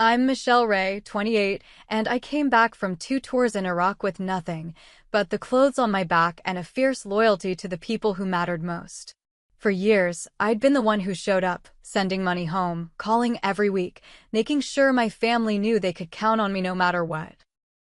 I'm Michelle Ray, 28, and I came back from 2 tours in Iraq with nothing but the clothes on my back and a fierce loyalty to the people who mattered most. For years, I'd been the one who showed up, sending money home, calling every week, making sure my family knew they could count on me no matter what.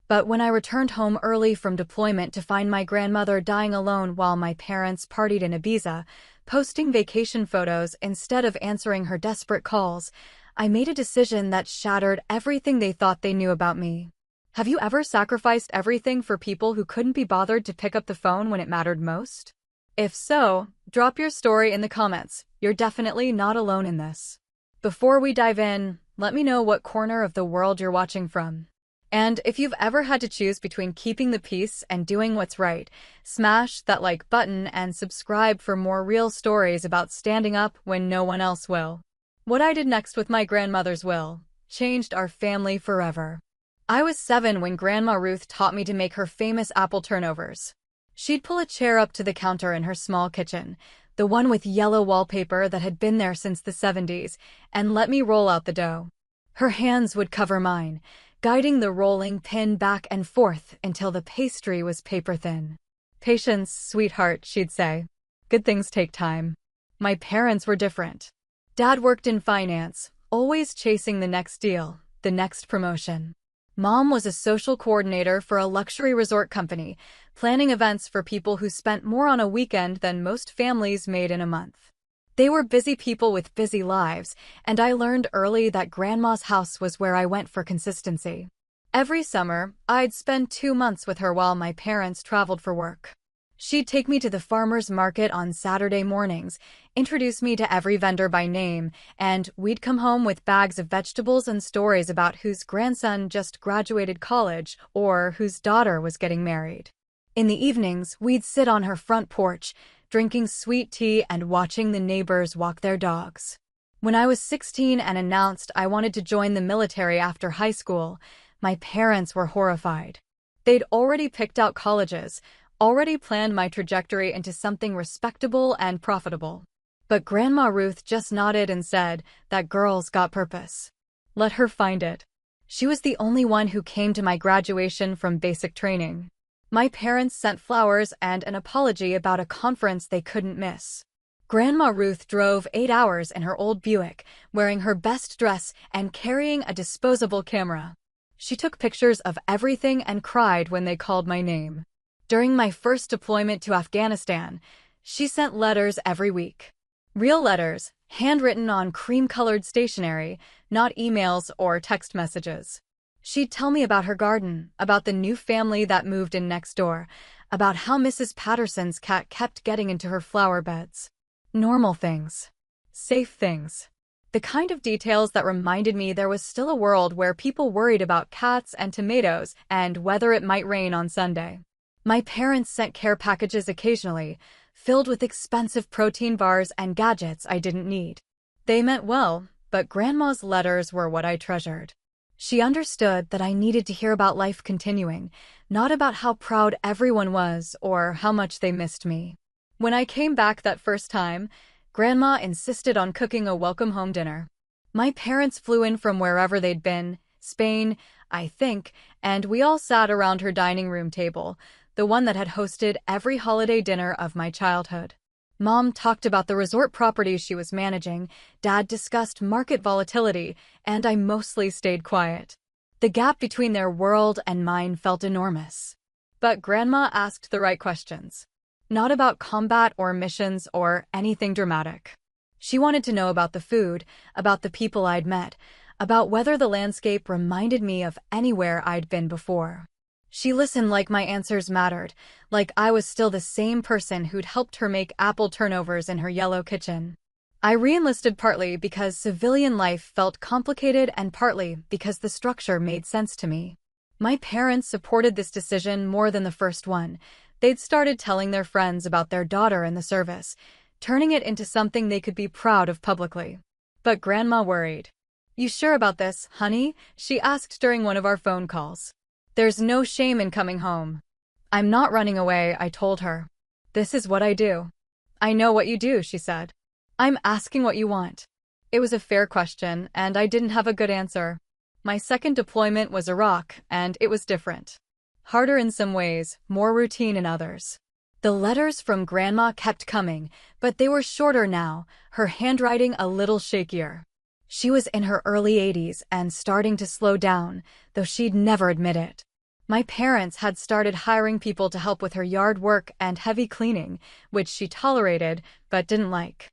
But when I returned home early from deployment to find my grandmother dying alone while my parents partied in Ibiza, posting vacation photos instead of answering her desperate calls, I made a decision that shattered everything they thought they knew about me. Have you ever sacrificed everything for people who couldn't be bothered to pick up the phone when it mattered most? If so, drop your story in the comments. You're definitely not alone in this. Before we dive in, let me know what corner of the world you're watching from. And if you've ever had to choose between keeping the peace and doing what's right, smash that like button and subscribe for more real stories about standing up when no one else will. What I did next with my grandmother's will changed our family forever. I was 7 when Grandma Ruth taught me to make her famous apple turnovers. She'd pull a chair up to the counter in her small kitchen, the one with yellow wallpaper that had been there since the 70s, and let me roll out the dough. Her hands would cover mine, guiding the rolling pin back and forth until the pastry was paper thin. "Patience, sweetheart," she'd say. "Good things take time." My parents were different. Dad worked in finance, always chasing the next deal, the next promotion. Mom was a social coordinator for a luxury resort company, planning events for people who spent more on a weekend than most families made in a month. They were busy people with busy lives, and I learned early that Grandma's house was where I went for consistency. Every summer, I'd spend 2 months with her while my parents traveled for work. She'd take me to the farmer's market on Saturday mornings, introduce me to every vendor by name, and we'd come home with bags of vegetables and stories about whose grandson just graduated college or whose daughter was getting married. In the evenings, we'd sit on her front porch, drinking sweet tea and watching the neighbors walk their dogs. When I was 16 and announced I wanted to join the military after high school, my parents were horrified. They'd already picked out colleges, already planned my trajectory into something respectable and profitable. But Grandma Ruth just nodded and said, "That girl's got purpose. Let her find it." She was the only one who came to my graduation from basic training. My parents sent flowers and an apology about a conference they couldn't miss. Grandma Ruth drove 8 hours in her old Buick, wearing her best dress and carrying a disposable camera. She took pictures of everything and cried when they called my name. During my first deployment to Afghanistan, she sent letters every week. Real letters, handwritten on cream-colored stationery, not emails or text messages. She'd tell me about her garden, about the new family that moved in next door, about how Mrs. Patterson's cat kept getting into her flower beds. Normal things. Safe things. The kind of details that reminded me there was still a world where people worried about cats and tomatoes and whether it might rain on Sunday. My parents sent care packages occasionally, filled with expensive protein bars and gadgets I didn't need. They meant well, but Grandma's letters were what I treasured. She understood that I needed to hear about life continuing, not about how proud everyone was or how much they missed me. When I came back that first time, Grandma insisted on cooking a welcome home dinner. My parents flew in from wherever they'd been, Spain, I think, and we all sat around her dining room table, the one that had hosted every holiday dinner of my childhood. Mom talked about the resort properties she was managing, Dad discussed market volatility, and I mostly stayed quiet. The gap between their world and mine felt enormous. But Grandma asked the right questions. Not about combat or missions or anything dramatic. She wanted to know about the food, about the people I'd met, about whether the landscape reminded me of anywhere I'd been before. She listened like my answers mattered, like I was still the same person who'd helped her make apple turnovers in her yellow kitchen. I re-enlisted partly because civilian life felt complicated and partly because the structure made sense to me. My parents supported this decision more than the first one. They'd started telling their friends about their daughter in the service, turning it into something they could be proud of publicly. But Grandma worried. "You sure about this, honey?" she asked during one of our phone calls. "There's no shame in coming home." "I'm not running away," I told her. "This is what I do." "I know what you do," she said. "I'm asking what you want." It was a fair question, and I didn't have a good answer. My second deployment was Iraq, and it was different. Harder in some ways, more routine in others. The letters from Grandma kept coming, but they were shorter now, her handwriting a little shakier. She was in her early 80s and starting to slow down, though she'd never admit it. My parents had started hiring people to help with her yard work and heavy cleaning, which she tolerated but didn't like.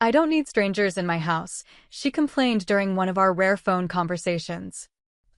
"I don't need strangers in my house," she complained during one of our rare phone conversations.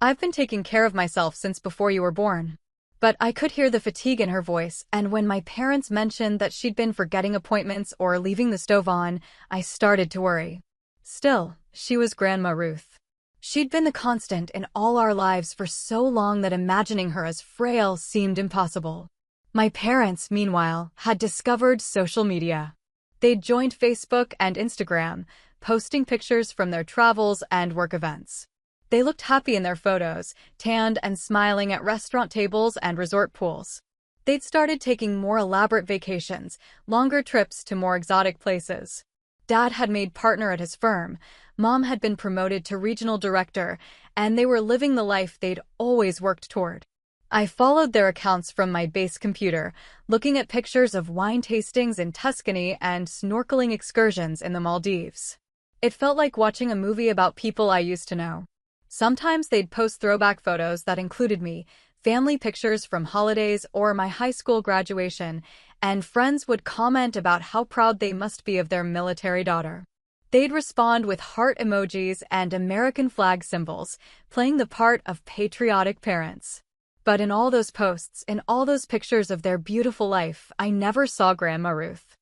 "I've been taking care of myself since before you were born." But I could hear the fatigue in her voice, and when my parents mentioned that she'd been forgetting appointments or leaving the stove on, I started to worry. Still, she was Grandma Ruth. She'd been the constant in all our lives for so long that imagining her as frail seemed impossible. My parents, meanwhile, had discovered social media. They'd joined Facebook and Instagram, posting pictures from their travels and work events. They looked happy in their photos, tanned and smiling at restaurant tables and resort pools. They'd started taking more elaborate vacations, longer trips to more exotic places. Dad had made partner at his firm, Mom had been promoted to regional director, and they were living the life they'd always worked toward. I followed their accounts from my base computer, looking at pictures of wine tastings in Tuscany and snorkeling excursions in the Maldives. It felt like watching a movie about people I used to know. Sometimes they'd post throwback photos that included me, family pictures from holidays or my high school graduation, and friends would comment about how proud they must be of their military daughter. They'd respond with heart emojis and American flag symbols, playing the part of patriotic parents. But in all those posts, in all those pictures of their beautiful life, I never saw Grandma Ruth.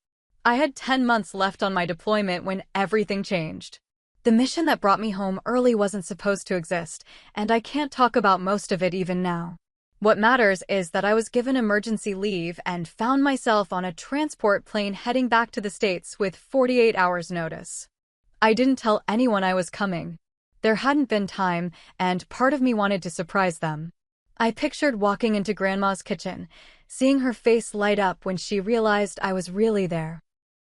I had 10 months left on my deployment when everything changed. The mission that brought me home early wasn't supposed to exist, and I can't talk about most of it even now. What matters is that I was given emergency leave and found myself on a transport plane heading back to the States with 48 hours notice. I didn't tell anyone I was coming. There hadn't been time, and part of me wanted to surprise them. I pictured walking into Grandma's kitchen, seeing her face light up when she realized I was really there.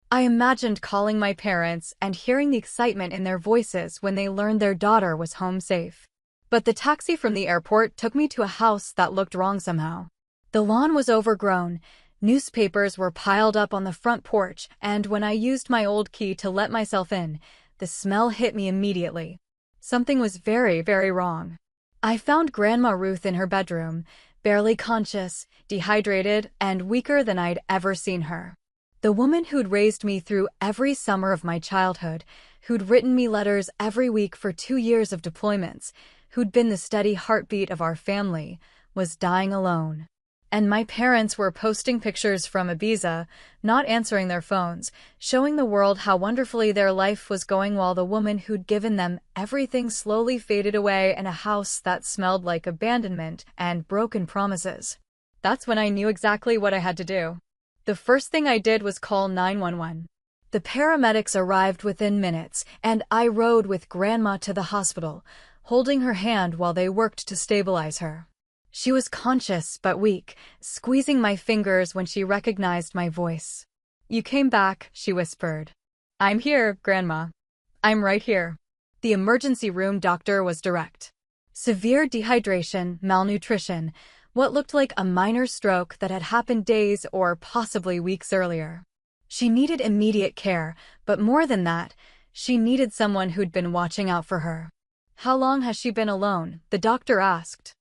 I imagined calling my parents and hearing the excitement in their voices when they learned their daughter was home safe. But the taxi from the airport took me to a house that looked wrong somehow. The lawn was overgrown, newspapers were piled up on the front porch, and when I used my old key to let myself in, the smell hit me immediately. Something was very, very wrong. I found Grandma Ruth in her bedroom, barely conscious, dehydrated, and weaker than I'd ever seen her. The woman who'd raised me through every summer of my childhood, who'd written me letters every week for 2 years of deployments, who'd been the steady heartbeat of our family, was dying alone. And my parents were posting pictures from Ibiza, not answering their phones, showing the world how wonderfully their life was going while the woman who'd given them everything slowly faded away in a house that smelled like abandonment and broken promises. That's when I knew exactly what I had to do. The first thing I did was call 911. The paramedics arrived within minutes, and I rode with Grandma to the hospital, holding her hand while they worked to stabilize her. She was conscious but weak, squeezing my fingers when she recognized my voice. "You came back," she whispered. "I'm here, Grandma. I'm right here." The emergency room doctor was direct. Severe dehydration, malnutrition, what looked like a minor stroke that had happened days or possibly weeks earlier. She needed immediate care, but more than that, she needed someone who'd been watching out for her. "How long has she been alone?" the doctor asked.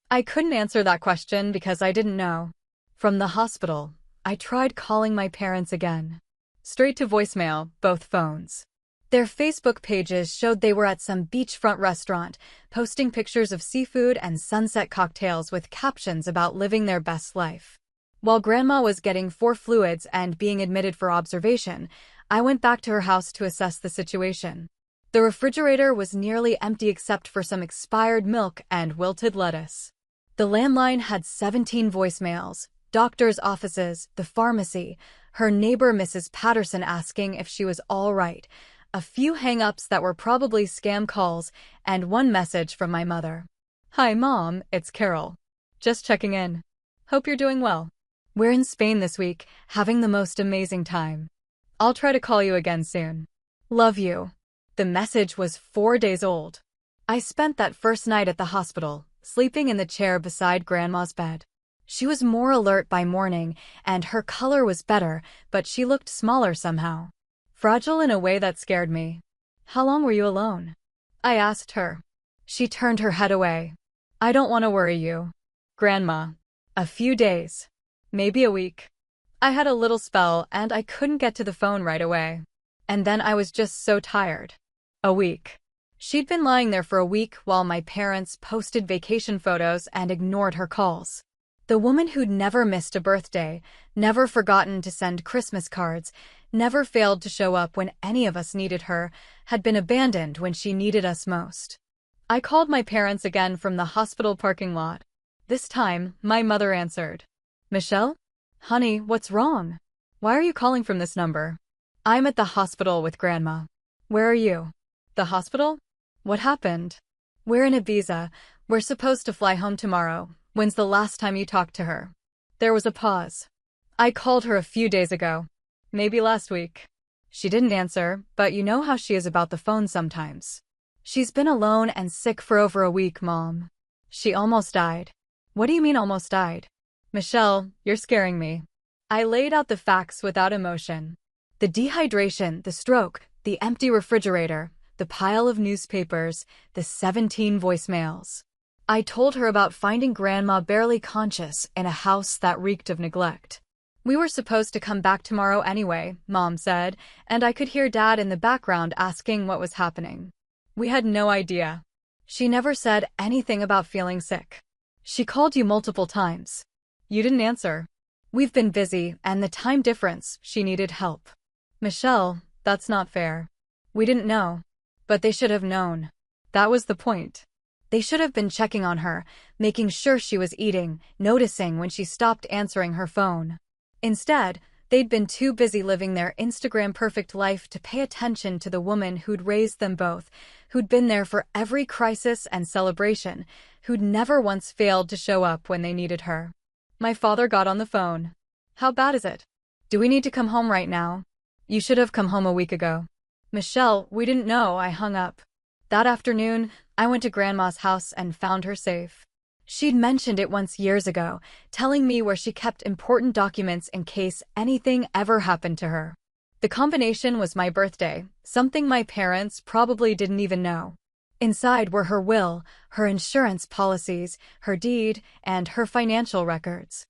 I couldn't answer that question because I didn't know. From the hospital, I tried calling my parents again. Straight to voicemail, both phones. Their Facebook pages showed they were at some beachfront restaurant, posting pictures of seafood and sunset cocktails with captions about living their best life. While Grandma was getting 4 fluids and being admitted for observation, I went back to her house to assess the situation. The refrigerator was nearly empty except for some expired milk and wilted lettuce. The landline had 17 voicemails, doctors' offices, the pharmacy, her neighbor Mrs. Patterson asking if she was all right, a few hang-ups that were probably scam calls, and one message from my mother. "Hi, Mom, it's Carol. Just checking in. Hope you're doing well. We're in Spain this week, having the most amazing time. I'll try to call you again soon. Love you." The message was 4 days old. I spent that first night at the hospital, sleeping in the chair beside Grandma's bed. She was more alert by morning, and her color was better, but she looked smaller somehow. Fragile in a way that scared me. "How long were you alone?" I asked her. She turned her head away. "I don't want to worry you, Grandma. A few days. Maybe a week." I had a little spell, and I couldn't get to the phone right away. And then I was just so tired. A week. She'd been lying there for a week while my parents posted vacation photos and ignored her calls. The woman who'd never missed a birthday, never forgotten to send Christmas cards, never failed to show up when any of us needed her, had been abandoned when she needed us most. I called my parents again from the hospital parking lot. This time, my mother answered. "Michelle? Honey, what's wrong? Why are you calling from this number?" "I'm at the hospital with Grandma." "Where are you?" "The hospital? What happened?" "We're in Ibiza. We're supposed to fly home tomorrow. When's the last time you talked to her?" There was a pause. "I called her a few days ago. Maybe last week." She didn't answer, but you know how she is about the phone sometimes. "She's been alone and sick for over a week, Mom. She almost died." "What do you mean almost died?" "Michelle, you're scaring me." I laid out the facts without emotion. The dehydration, the stroke, the empty refrigerator, the pile of newspapers, the 17 voicemails. I told her about finding Grandma barely conscious in a house that reeked of neglect. "We were supposed to come back tomorrow anyway," Mom said, and I could hear Dad in the background asking what was happening. We had no idea. "She never said anything about feeling sick." "She called you multiple times. You didn't answer." "We've been busy, and the time difference, she needed help." "Michelle, that's not fair." "We didn't know. But they should have known. That was the point. They should have been checking on her, making sure she was eating, noticing when she stopped answering her phone. Instead, they'd been too busy living their Instagram-perfect life to pay attention to the woman who'd raised them both, who'd been there for every crisis and celebration, who'd never once failed to show up when they needed her. My father got on the phone. "How bad is it? Do we need to come home right now?" "You should have come home a week ago." "Michelle, we didn't know." I hung up. That afternoon, I went to Grandma's house and found her safe. She'd mentioned it once years ago, telling me where she kept important documents in case anything ever happened to her. The combination was my birthday, something my parents probably didn't even know. Inside were her will, her insurance policies, her deed, and her financial records.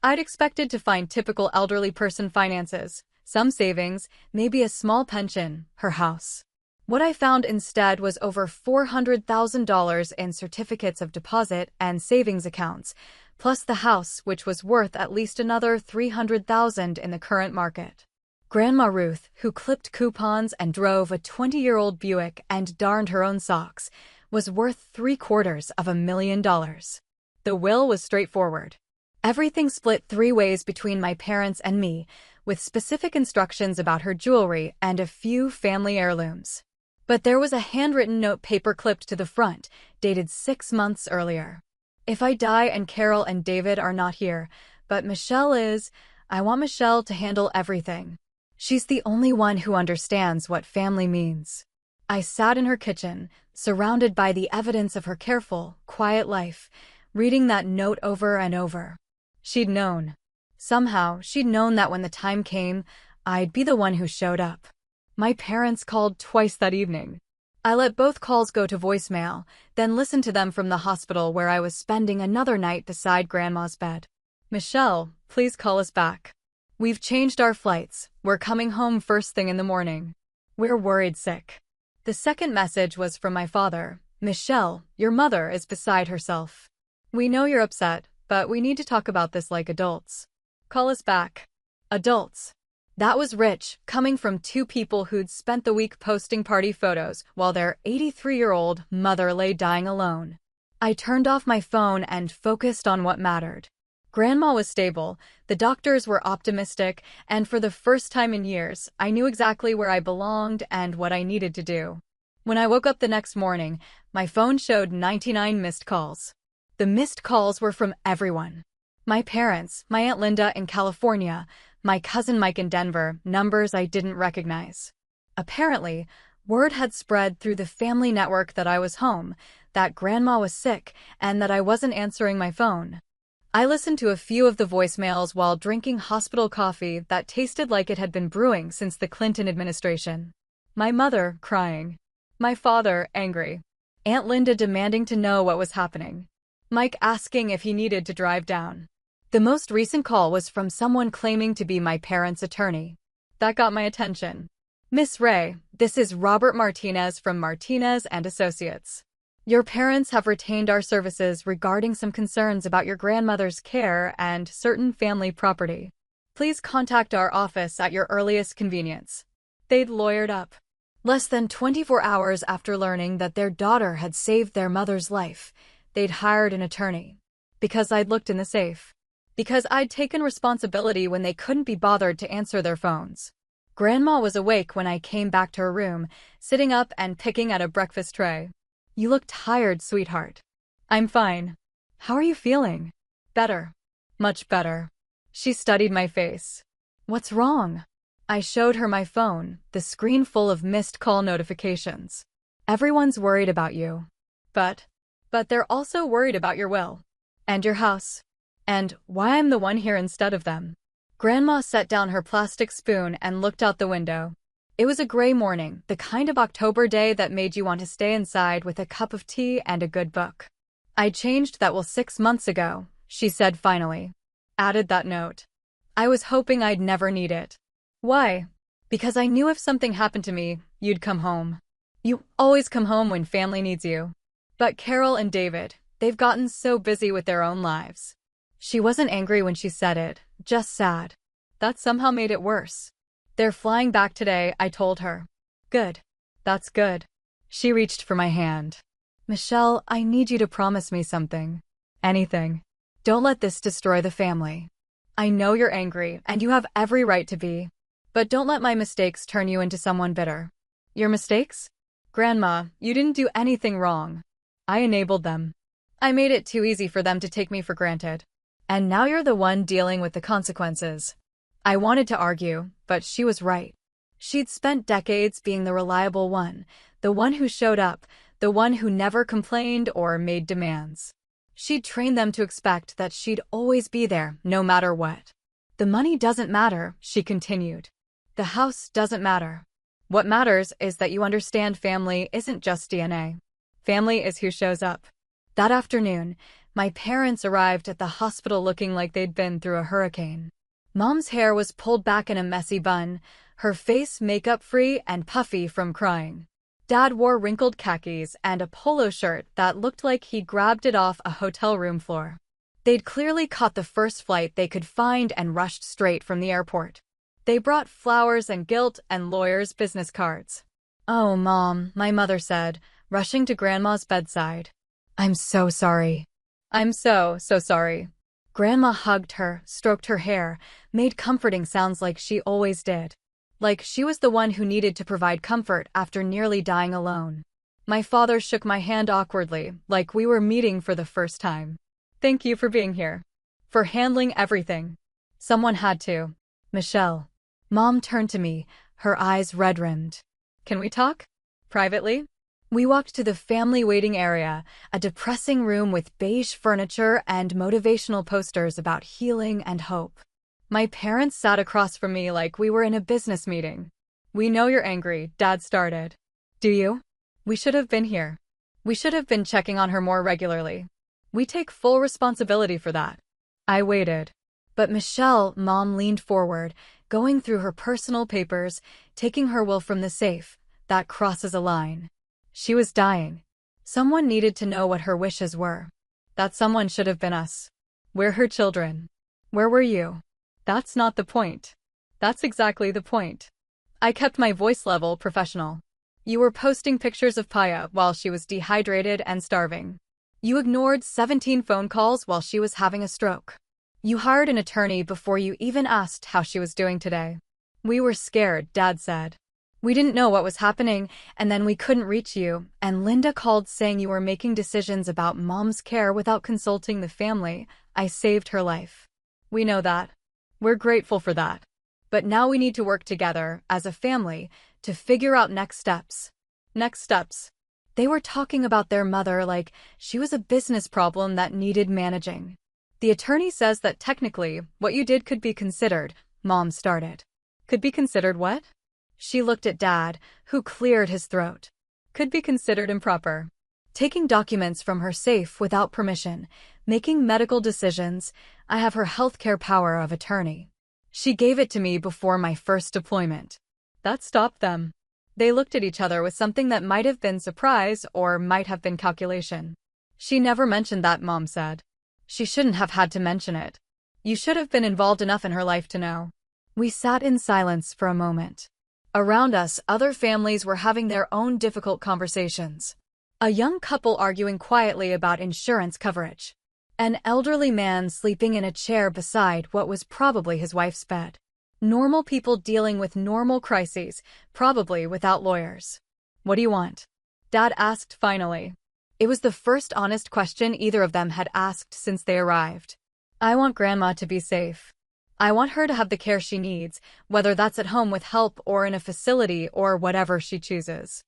I'd expected to find typical elderly person finances, some savings, maybe a small pension, her house. What I found instead was over $400,000 in certificates of deposit and savings accounts, plus the house, which was worth at least another $300,000 in the current market. Grandma Ruth, who clipped coupons and drove a 20-year-old Buick and darned her own socks, was worth $750,000. The will was straightforward. Everything split 3 ways between my parents and me, with specific instructions about her jewelry and a few family heirlooms. But there was a handwritten note paper-clipped to the front, dated 6 months earlier. "If I die and Carol and David are not here, but Michelle is, I want Michelle to handle everything. She's the only one who understands what family means." I sat in her kitchen, surrounded by the evidence of her careful, quiet life, reading that note over and over. She'd known. Somehow, she'd known that when the time came, I'd be the one who showed up. My parents called twice that evening. I let both calls go to voicemail, then listened to them from the hospital where I was spending another night beside Grandma's bed. "Michelle, please call us back. We've changed our flights. We're coming home first thing in the morning. We're worried sick." The second message was from my father. "Michelle, your mother is beside herself. We know you're upset, but we need to talk about this like adults. Call us back." Adults. That was rich, coming from 2 people who'd spent the week posting party photos while their 83-year-old mother lay dying alone. I turned off my phone and focused on what mattered. Grandma was stable, the doctors were optimistic, and for the first time in years, I knew exactly where I belonged and what I needed to do. When I woke up the next morning, my phone showed 99 missed calls. The missed calls were from everyone. My parents, my Aunt Linda in California, my cousin Mike in Denver, numbers I didn't recognize. Apparently, Word had spread through the family network that I was home, that Grandma was sick, and that I wasn't answering my phone. I listened to a few of the voicemails while drinking hospital coffee that tasted like it had been brewing since the Clinton administration. My mother, crying. My father, angry. Aunt Linda demanding to know what was happening. Mike asking if he needed to drive down. The most recent call was from someone claiming to be my parents' attorney. That got my attention. Miss Ray, this is Robert Martinez from Martinez and Associates. Your parents have retained our services regarding some concerns about your grandmother's care and certain family property. Please contact our office at your earliest convenience. They'd lawyered up. Less than 24 hours after learning that their daughter had saved their mother's life, they'd hired an attorney. Because I'd looked in the safe. Because I'd taken responsibility when they couldn't be bothered to answer their phones. Grandma was awake when I came back to her room, sitting up and picking at a breakfast tray. You look tired, sweetheart. I'm fine. How are you feeling? Better. Much better. She studied my face. What's wrong? I showed her my phone, the screen full of missed call notifications. Everyone's worried about you. But they're also worried about your will. And your house. And why I'm the one here instead of them. Grandma set down her plastic spoon and looked out the window. It was a gray morning, the kind of October day that made you want to stay inside with a cup of tea and a good book. I changed that 6 months ago, she said finally. Added that note. I was hoping I'd never need it. Why? Because I knew if something happened to me, you'd come home. You always come home when family needs you. But Carol and David, they've gotten so busy with their own lives. She wasn't angry when she said it, just sad. That somehow made it worse. They're flying back today, I told her. Good. That's good. She reached for my hand. Michelle, I need you to promise me something. Anything. Don't let this destroy the family. I know you're angry, and you have every right to be. But don't let my mistakes turn you into someone bitter. Your mistakes? Grandma, you didn't do anything wrong. I enabled them. I made it too easy for them to take me for granted. And now you're the one dealing with the consequences. I wanted to argue, but she was right. She'd spent decades being the reliable one, the one who showed up, the one who never complained or made demands. She'd trained them to expect that she'd always be there, no matter what. The money doesn't matter, she continued. The house doesn't matter. What matters is that you understand family isn't just DNA. Family is who shows up. That afternoon, my parents arrived at the hospital looking like they'd been through a hurricane. Mom's hair was pulled back in a messy bun, her face makeup-free and puffy from crying. Dad wore wrinkled khakis and a polo shirt that looked like he'd grabbed it off a hotel room floor. They'd clearly caught the first flight they could find and rushed straight from the airport. They brought flowers and guilt and lawyers' business cards. Oh, Mom, my mother said, rushing to Grandma's bedside. I'm so sorry. I'm so sorry. Grandma hugged her, stroked her hair, made comforting sounds like she always did. Like she was the one who needed to provide comfort after nearly dying alone. My father shook my hand awkwardly, like we were meeting for the first time. Thank you for being here. For handling everything. Someone had to. Michelle. Mom turned to me, her eyes red-rimmed. Can we talk? Privately? We walked to the family waiting area, a depressing room with beige furniture and motivational posters about healing and hope. My parents sat across from me like we were in a business meeting. We know you're angry, Dad started. Do you? We should have been here. We should have been checking on her more regularly. We take full responsibility for that. I waited. But Michelle, Mom leaned forward, going through her personal papers, taking her will from the safe. That crosses a line. She was dying. Someone needed to know what her wishes were. That someone should have been us. We're her children. Where were you? That's not the point. That's exactly the point. I kept my voice level professional. You were posting pictures of Paya while she was dehydrated and starving. You ignored 17 phone calls while she was having a stroke. You hired an attorney before you even asked how she was doing today. We were scared, Dad said. We didn't know what was happening, and then we couldn't reach you, and Linda called saying you were making decisions about Mom's care without consulting the family. I saved her life. We know that. We're grateful for that. But now we need to work together, as a family, to figure out next steps. Next steps. They were talking about their mother like she was a business problem that needed managing. The attorney says that technically, what you did could be considered, Mom started. Could be considered what? She looked at Dad, who cleared his throat. Could be considered improper. Taking documents from her safe without permission, making medical decisions. I have her healthcare power of attorney. She gave it to me before my first deployment. That stopped them. They looked at each other with something that might have been surprise or might have been calculation. She never mentioned that, Mom said. She shouldn't have had to mention it. You should have been involved enough in her life to know. We sat in silence for a moment. Around us, other families were having their own difficult conversations. A young couple arguing quietly about insurance coverage. An elderly man sleeping in a chair beside what was probably his wife's bed. Normal people dealing with normal crises, probably without lawyers. What do you want? Dad asked finally. It was the first honest question either of them had asked since they arrived. I want Grandma to be safe. I want her to have the care she needs, whether that's at home with help or in a facility or whatever she chooses.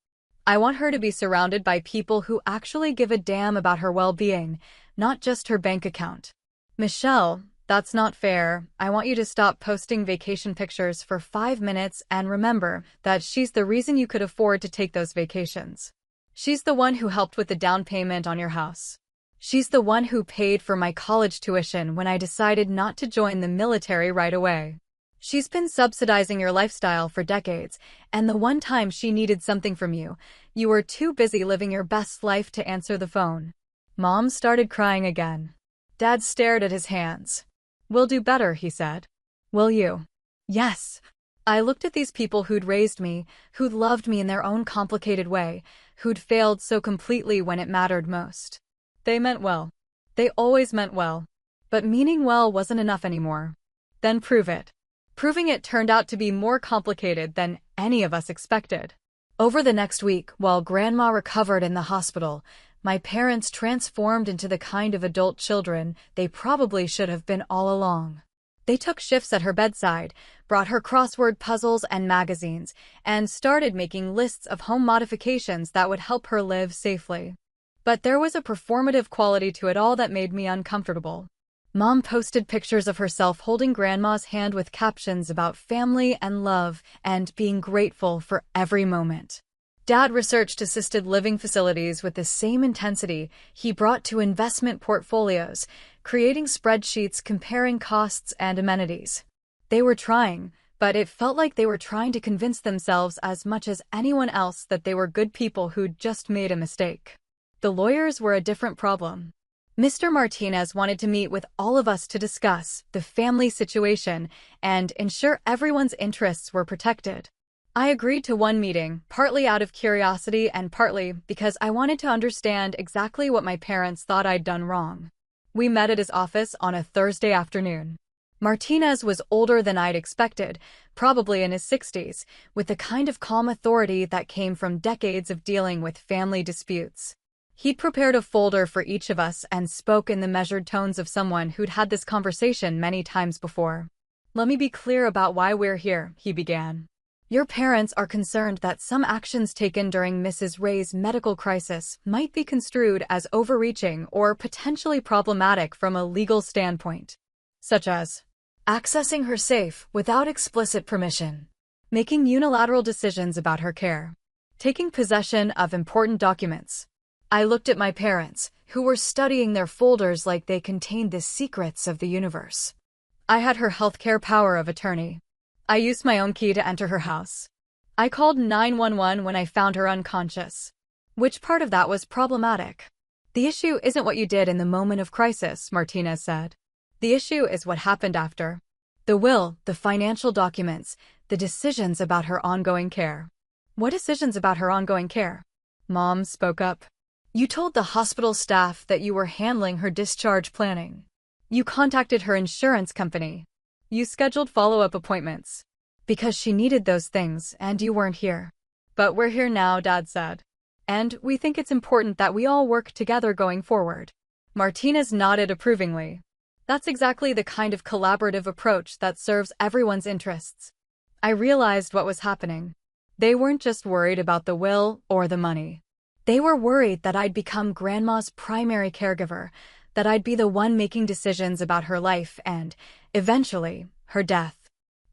I want her to be surrounded by people who actually give a damn about her well-being, not just her bank account. Michelle, that's not fair. I want you to stop posting vacation pictures for 5 minutes and remember that she's the reason you could afford to take those vacations. She's the one who helped with the down payment on your house. She's the one who paid for my college tuition when I decided not to join the military right away. She's been subsidizing your lifestyle for decades, and the one time she needed something from you, you were too busy living your best life to answer the phone. Mom started crying again. Dad stared at his hands. We'll do better, he said. Will you? Yes. I looked at these people who'd raised me, who'd loved me in their own complicated way, who'd failed so completely when it mattered most. They meant well. They always meant well. But meaning well wasn't enough anymore. Then prove it. Proving it turned out to be more complicated than any of us expected. Over the next week, while Grandma recovered in the hospital, my parents transformed into the kind of adult children they probably should have been all along. They took shifts at her bedside, brought her crossword puzzles and magazines, and started making lists of home modifications that would help her live safely. But there was a performative quality to it all that made me uncomfortable. Mom posted pictures of herself holding Grandma's hand with captions about family and love and being grateful for every moment. Dad researched assisted living facilities with the same intensity he brought to investment portfolios, creating spreadsheets comparing costs and amenities. They were trying, but it felt like they were trying to convince themselves as much as anyone else that they were good people who'd just made a mistake. The lawyers were a different problem. Mr. Martinez wanted to meet with all of us to discuss the family situation and ensure everyone's interests were protected. I agreed to one meeting, partly out of curiosity and partly because I wanted to understand exactly what my parents thought I'd done wrong. We met at his office on a Thursday afternoon. Martinez was older than I'd expected, probably in his 60s, with the kind of calm authority that came from decades of dealing with family disputes. He'd prepared a folder for each of us and spoke in the measured tones of someone who'd had this conversation many times before. Let me be clear about why we're here, he began. Your parents are concerned that some actions taken during Mrs. Ray's medical crisis might be construed as overreaching or potentially problematic from a legal standpoint, such as accessing her safe without explicit permission, making unilateral decisions about her care, taking possession of important documents. I looked at my parents, who were studying their folders like they contained the secrets of the universe. I had her healthcare power of attorney. I used my own key to enter her house. I called 911 when I found her unconscious. Which part of that was problematic? The issue isn't what you did in the moment of crisis, Martinez said. The issue is what happened after. The will, the financial documents, the decisions about her ongoing care. What decisions about her ongoing care? Mom spoke up. You told the hospital staff that you were handling her discharge planning. You contacted her insurance company. You scheduled follow-up appointments. Because she needed those things and you weren't here. But we're here now, Dad said. And we think it's important that we all work together going forward. Martinez nodded approvingly. That's exactly the kind of collaborative approach that serves everyone's interests. I realized what was happening. They weren't just worried about the will or the money. They were worried that I'd become Grandma's primary caregiver, that I'd be the one making decisions about her life and, eventually, her death.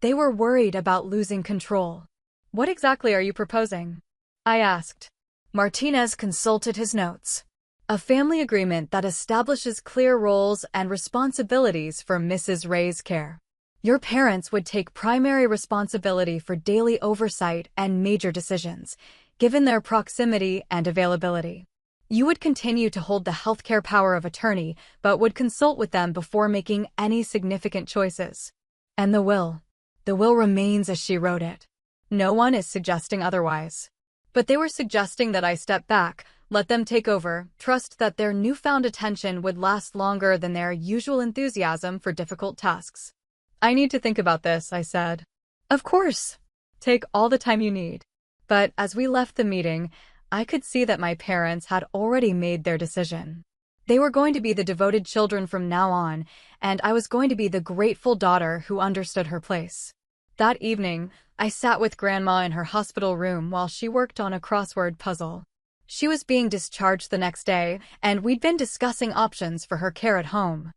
They were worried about losing control. "What exactly are you proposing?" I asked. Martinez consulted his notes. "A family agreement that establishes clear roles and responsibilities for Mrs. Ray's care. Your parents would take primary responsibility for daily oversight and major decisions, given their proximity and availability. You would continue to hold the healthcare power of attorney, but would consult with them before making any significant choices. And the will. The will remains as she wrote it. No one is suggesting otherwise. But they were suggesting that I step back, let them take over, trust that their newfound attention would last longer than their usual enthusiasm for difficult tasks. I need to think about this, I said. Of course. Take all the time you need. But as we left the meeting, I could see that my parents had already made their decision. They were going to be the devoted children from now on, and I was going to be the grateful daughter who understood her place. That evening, I sat with Grandma in her hospital room while she worked on a crossword puzzle. She was being discharged the next day, and we'd been discussing options for her care at home.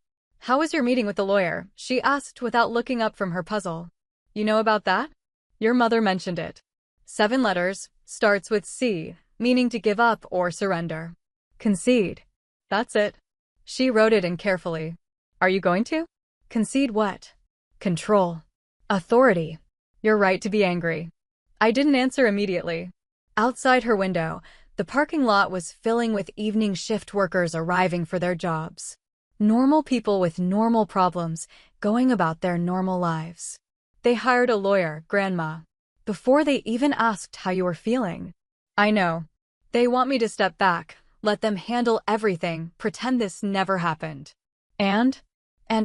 "How was your meeting with the lawyer?" she asked without looking up from her puzzle. "You know about that? Your mother mentioned it. 7 letters, starts with C, meaning to give up or surrender. Concede. That's it." She wrote it in carefully. "Are you going to?" "Concede what?" "Control. Authority. Your right to be angry." I didn't answer immediately. Outside her window, the parking lot was filling with evening shift workers arriving for their jobs. Normal people with normal problems, going about their normal lives. They hired a lawyer, Grandma, before they even asked how you were feeling. I know. They want me to step back, let them handle everything, pretend this never happened. And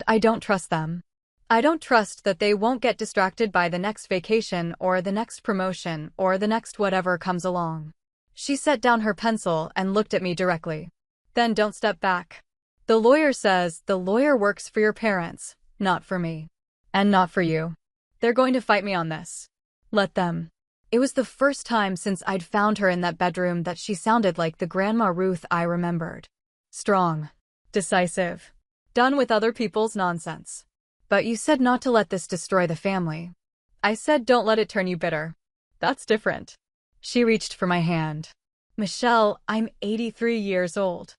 I don't trust them. I don't trust that they won't get distracted by the next vacation or the next promotion or the next whatever comes along. She set down her pencil and looked at me directly. "Then don't step back. The lawyer says the lawyer works for your parents, not for me. And not for you. They're going to fight me on this. Let them." It was the first time since I'd found her in that bedroom that she sounded like the Grandma Ruth I remembered. Strong. Decisive. Done with other people's nonsense. "But you said not to let this destroy the family." I said don't let it turn you bitter. That's different. She reached for my hand. "Michelle, I'm 83 years old.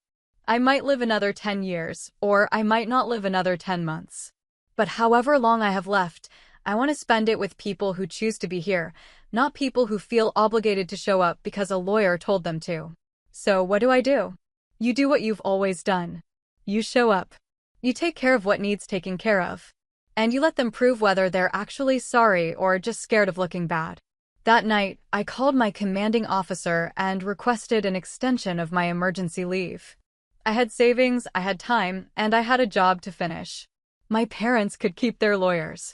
I might live another 10 years, or I might not live another 10 months. But however long I have left, I want to spend it with people who choose to be here, not people who feel obligated to show up because a lawyer told them to. So what do? You do what you've always done. You show up. You take care of what needs taking care of. And you let them prove whether they're actually sorry or just scared of looking bad." That night, I called my commanding officer and requested an extension of my emergency leave. I had savings, I had time, and I had a job to finish. My parents could keep their lawyers.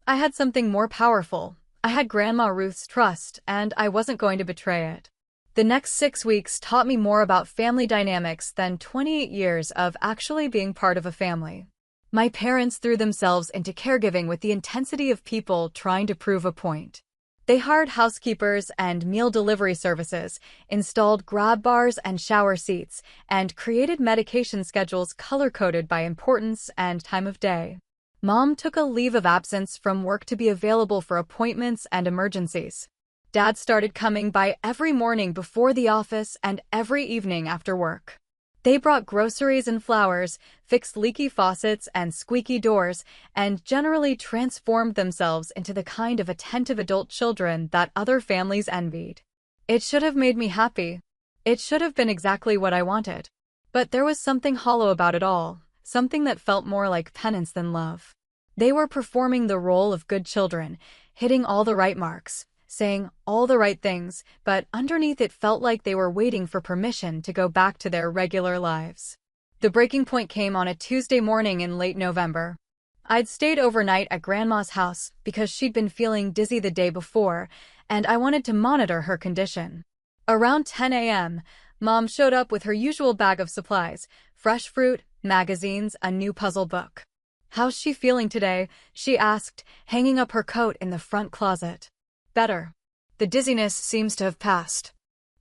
I had something more powerful. I had Grandma Ruth's trust, and I wasn't going to betray it. The next 6 weeks taught me more about family dynamics than 28 years of actually being part of a family. My parents threw themselves into caregiving with the intensity of people trying to prove a point. They hired housekeepers and meal delivery services, installed grab bars and shower seats, and created medication schedules color-coded by importance and time of day. Mom took a leave of absence from work to be available for appointments and emergencies. Dad started coming by every morning before the office and every evening after work. They brought groceries and flowers, fixed leaky faucets and squeaky doors, and generally transformed themselves into the kind of attentive adult children that other families envied. It should have made me happy. It should have been exactly what I wanted. But there was something hollow about it all, something that felt more like penance than love. They were performing the role of good children, hitting all the right marks, saying all the right things, but underneath it felt like they were waiting for permission to go back to their regular lives. The breaking point came on a Tuesday morning in late November. I'd stayed overnight at Grandma's house because she'd been feeling dizzy the day before, and I wanted to monitor her condition. Around 10 a.m., Mom showed up with her usual bag of supplies, fresh fruit, magazines, a new puzzle book. "How's she feeling today?" she asked, hanging up her coat in the front closet. "Better. The dizziness seems to have passed.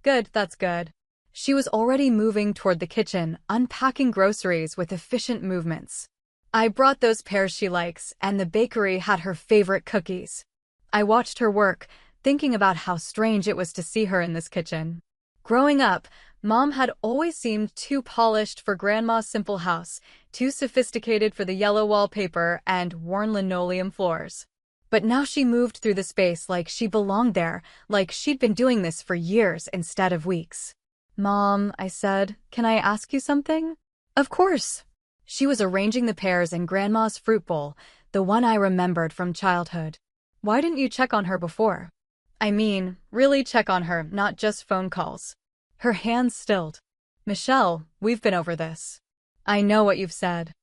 Good, that's good. She was already moving toward the kitchen, unpacking groceries with efficient movements. I brought those pears she likes, and the bakery had her favorite cookies. I watched her work, thinking about how strange it was to see her in this kitchen. Growing up, Mom had always seemed too polished for Grandma's simple house, too sophisticated for the yellow wallpaper and worn linoleum floors. But now she moved through the space like she belonged there, like she'd been doing this for years instead of weeks. "Mom," I said, "can I ask you something?" "Of course." She was arranging the pears in Grandma's fruit bowl, the one I remembered from childhood. "Why didn't you check on her before?" "I mean, really check on her, not just phone calls." Her hands stilled. "Michelle, we've been over this. I know what you've said.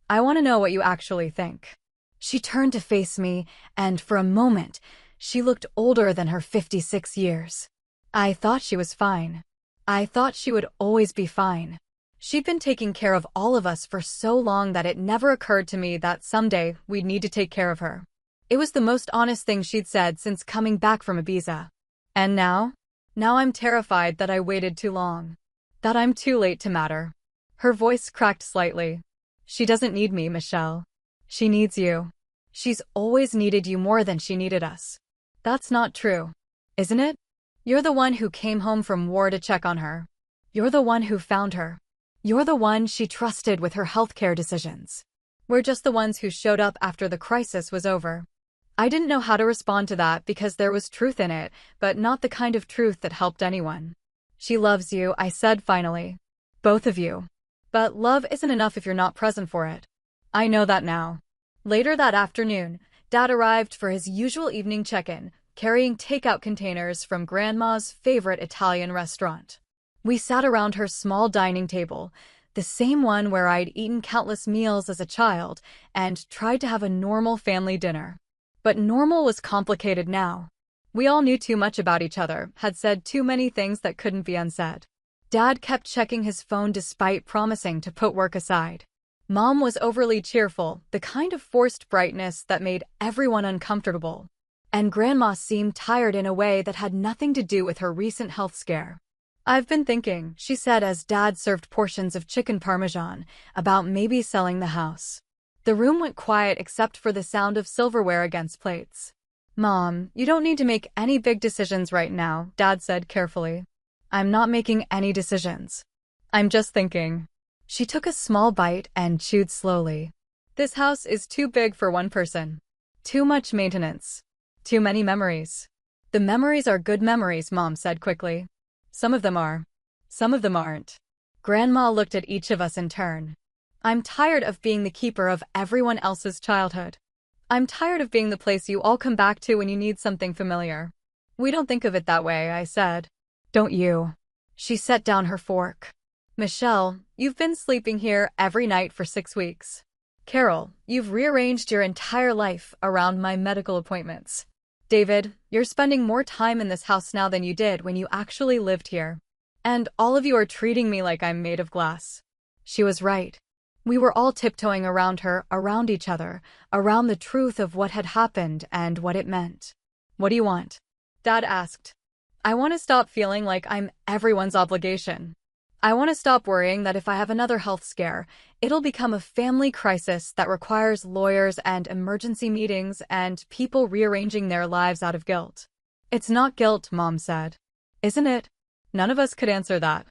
I want to know what you actually think." She turned to face me, and for a moment, she looked older than her 56 years. I thought she was fine. I thought she would always be fine. She'd been taking care of all of us for so long that it never occurred to me that someday we'd need to take care of her. It was the most honest thing she'd said since coming back from Ibiza. And now? Now I'm terrified that I waited too long. That I'm too late to matter. Her voice cracked slightly. "She doesn't need me, Michelle. She needs you. She's always needed you more than she needed us." "That's not true, isn't it? You're the one who came home from war to check on her. You're the one who found her. You're the one she trusted with her healthcare decisions. We're just the ones who showed up after the crisis was over." I didn't know how to respond to that because there was truth in it, but not the kind of truth that helped anyone. "She loves you," I said finally. "Both of you. But love isn't enough if you're not present for it. I know that now." Later that afternoon, Dad arrived for his usual evening check-in, carrying takeout containers from Grandma's favorite Italian restaurant. We sat around her small dining table, the same one where I'd eaten countless meals as a child, and tried to have a normal family dinner. But normal was complicated now. We all knew too much about each other, had said too many things that couldn't be unsaid. Dad kept checking his phone despite promising to put work aside. Mom was overly cheerful, the kind of forced brightness that made everyone uncomfortable. And Grandma seemed tired in a way that had nothing to do with her recent health scare. "I've been thinking," she said as Dad served portions of chicken parmesan, "about maybe selling the house." The room went quiet except for the sound of silverware against plates. "Mom, you don't need to make any big decisions right now," Dad said carefully. "I'm not making any decisions. I'm just thinking." She took a small bite and chewed slowly. "This house is too big for one person. Too much maintenance. Too many memories." "The memories are good memories," Mom said quickly. "Some of them are. Some of them aren't." Grandma looked at each of us in turn. "I'm tired of being the keeper of everyone else's childhood. I'm tired of being the place you all come back to when you need something familiar." "We don't think of it that way," I said. "Don't you?" She set down her fork. "Michelle, you've been sleeping here every night for 6 weeks. Carol, you've rearranged your entire life around my medical appointments. David, you're spending more time in this house now than you did when you actually lived here. And all of you are treating me like I'm made of glass." She was right. We were all tiptoeing around her, around each other, around the truth of what had happened and what it meant. "What do you want?" Dad asked. "I want to stop feeling like I'm everyone's obligation. I want to stop worrying that if I have another health scare, it'll become a family crisis that requires lawyers and emergency meetings and people rearranging their lives out of guilt." "It's not guilt," Mom said. "Isn't it?" None of us could answer that.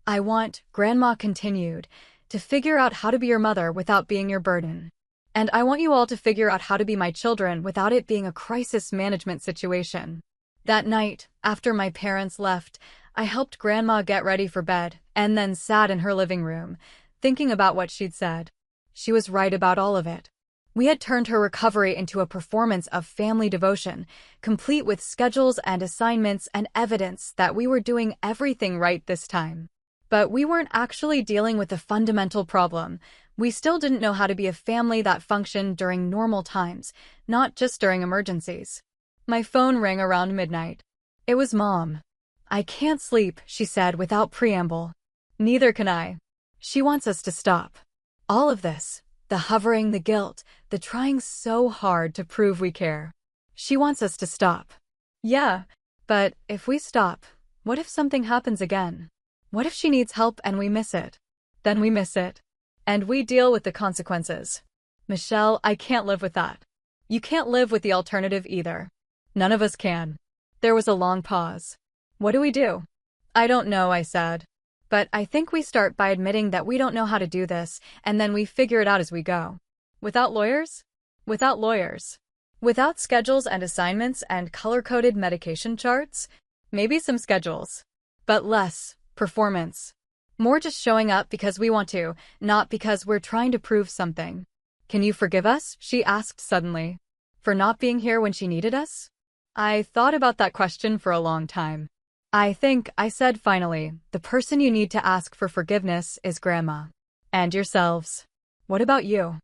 "I want," Grandma continued, "to figure out how to be your mother without being your burden. And I want you all to figure out how to be my children without it being a crisis management situation." That night, after my parents left, I helped Grandma get ready for bed, and then sat in her living room, thinking about what she'd said. She was right about all of it. We had turned her recovery into a performance of family devotion, complete with schedules and assignments and evidence that we were doing everything right this time. But we weren't actually dealing with a fundamental problem. We still didn't know how to be a family that functioned during normal times, not just during emergencies. My phone rang around midnight. It was Mom. "I can't sleep," she said without preamble. "Neither can I. She wants us to stop. All of this, the hovering, the guilt, the trying so hard to prove we care. She wants us to stop." "Yeah, But if we stop, what if something happens again? What if she needs help and we miss it? Then we miss it. And we deal with the consequences. Michelle, I can't live with that. You can't live with the alternative either. None of us can. There was a long pause. What do we do? I don't know, I said. But I think we start by admitting that we don't know how to do this, and then we figure it out as we go. Without lawyers? Without lawyers. Without schedules and assignments and color-coded medication charts? Maybe some schedules. But less performance. More just showing up because we want to, not because we're trying to prove something. Can you forgive us? She asked suddenly. For not being here when she needed us? I thought about that question for a long time. I think, I said finally, the person you need to ask for forgiveness is Grandma. And yourselves. What about you?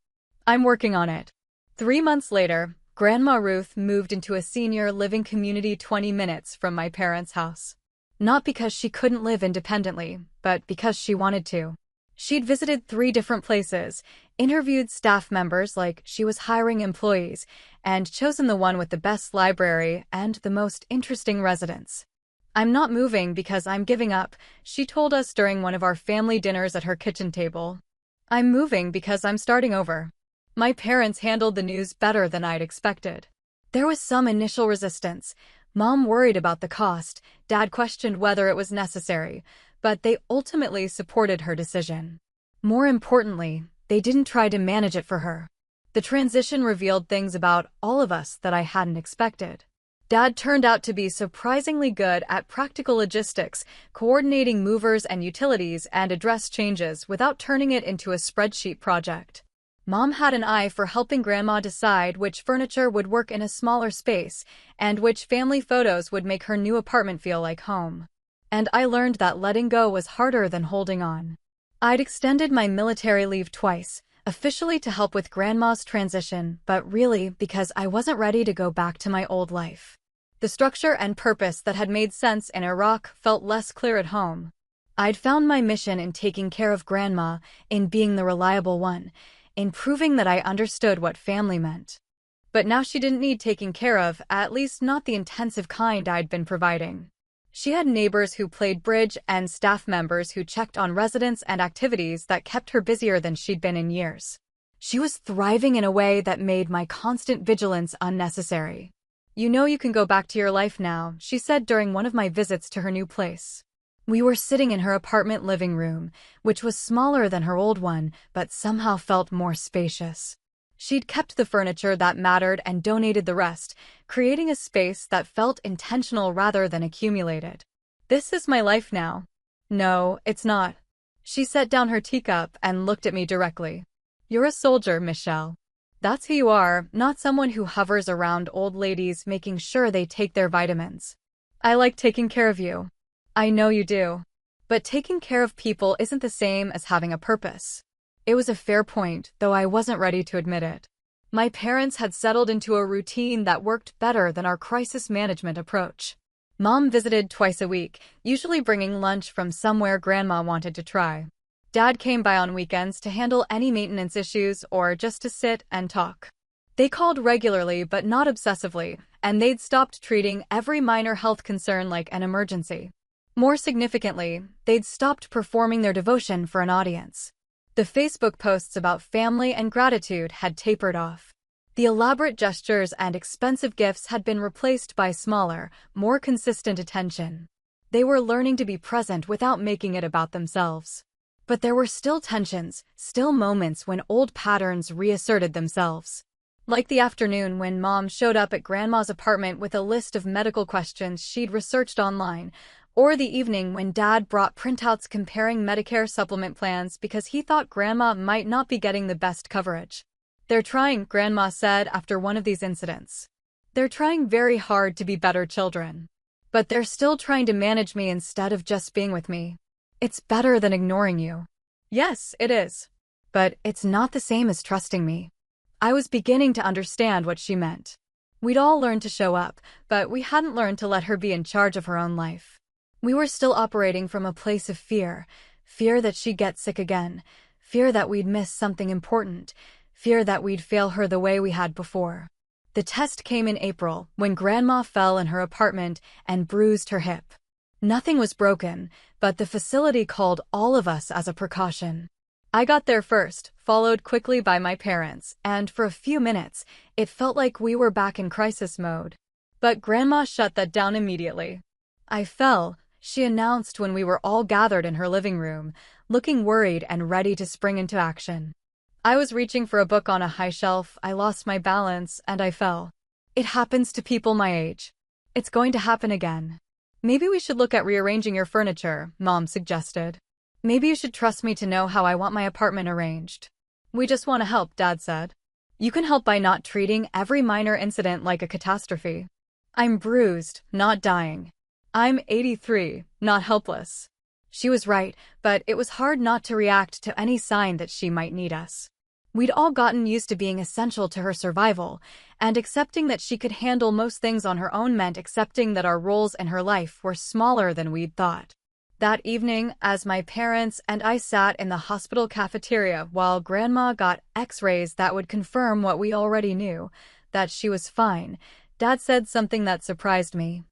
I'm working on it. 3 months later, Grandma Ruth moved into a senior living community 20 minutes from my parents' house. Not because she couldn't live independently, but because she wanted to. She'd visited 3 different places, interviewed staff members like she was hiring employees, and chosen the one with the best library and the most interesting residents. I'm not moving because I'm giving up, she told us during one of our family dinners at her kitchen table. I'm moving because I'm starting over. My parents handled the news better than I'd expected. There was some initial resistance. Mom worried about the cost, Dad questioned whether it was necessary, but they ultimately supported her decision. More importantly, they didn't try to manage it for her. The transition revealed things about all of us that I hadn't expected. Dad turned out to be surprisingly good at practical logistics, coordinating movers and utilities and address changes without turning it into a spreadsheet project. Mom had an eye for helping Grandma decide which furniture would work in a smaller space and which family photos would make her new apartment feel like home. And I learned that letting go was harder than holding on. I'd extended my military leave twice, officially to help with Grandma's transition, but really because I wasn't ready to go back to my old life. The structure and purpose that had made sense in Iraq felt less clear at home. I'd found my mission in taking care of Grandma, in being the reliable one, in proving that I understood what family meant. But now she didn't need taking care of, at least not the intensive kind I'd been providing. She had neighbors who played bridge and staff members who checked on residents and activities that kept her busier than she'd been in years. She was thriving in a way that made my constant vigilance unnecessary. You know you can go back to your life now, she said during one of my visits to her new place. We were sitting in her apartment living room, which was smaller than her old one, but somehow felt more spacious. She'd kept the furniture that mattered and donated the rest, creating a space that felt intentional rather than accumulated. This is my life now. No, it's not. She set down her teacup and looked at me directly. You're a soldier, Michelle. That's who you are, not someone who hovers around old ladies making sure they take their vitamins. I like taking care of you. I know you do. But taking care of people isn't the same as having a purpose. It was a fair point, though I wasn't ready to admit it. My parents had settled into a routine that worked better than our crisis management approach. Mom visited twice a week, usually bringing lunch from somewhere Grandma wanted to try. Dad came by on weekends to handle any maintenance issues or just to sit and talk. They called regularly but not obsessively, and they'd stopped treating every minor health concern like an emergency. More significantly, they'd stopped performing their devotion for an audience. The Facebook posts about family and gratitude had tapered off. The elaborate gestures and expensive gifts had been replaced by smaller, more consistent attention. They were learning to be present without making it about themselves. But there were still tensions, still moments when old patterns reasserted themselves. Like the afternoon when Mom showed up at Grandma's apartment with a list of medical questions she'd researched online, or the evening when Dad brought printouts comparing Medicare supplement plans because he thought Grandma might not be getting the best coverage. They're trying, Grandma said after one of these incidents. They're trying very hard to be better children. But they're still trying to manage me instead of just being with me. It's better than ignoring you. Yes, it is. But it's not the same as trusting me. I was beginning to understand what she meant. We'd all learned to show up, but we hadn't learned to let her be in charge of her own life. We were still operating from a place of fear that she'd get sick again, fear that we'd miss something important, fear that we'd fail her the way we had before. The test came in April, when Grandma fell in her apartment and bruised her hip. Nothing was broken, but the facility called all of us as a precaution. I got there first, followed quickly by my parents, and for a few minutes, it felt like we were back in crisis mode. But Grandma shut that down immediately. "I fell," she announced when we were all gathered in her living room, looking worried and ready to spring into action. I was reaching for a book on a high shelf, I lost my balance, and I fell. "It happens to people my age. It's going to happen again." "Maybe we should look at rearranging your furniture," Mom suggested. "Maybe you should trust me to know how I want my apartment arranged." "We just want to help," Dad said. "You can help by not treating every minor incident like a catastrophe." "I'm bruised, not dying. I'm 83, not helpless." She was right, but it was hard not to react to any sign that she might need us. We'd all gotten used to being essential to her survival, and accepting that she could handle most things on her own meant accepting that our roles in her life were smaller than we'd thought. That evening, as my parents and I sat in the hospital cafeteria while Grandma got X-rays that would confirm what we already knew, that she was fine, Dad said something that surprised me.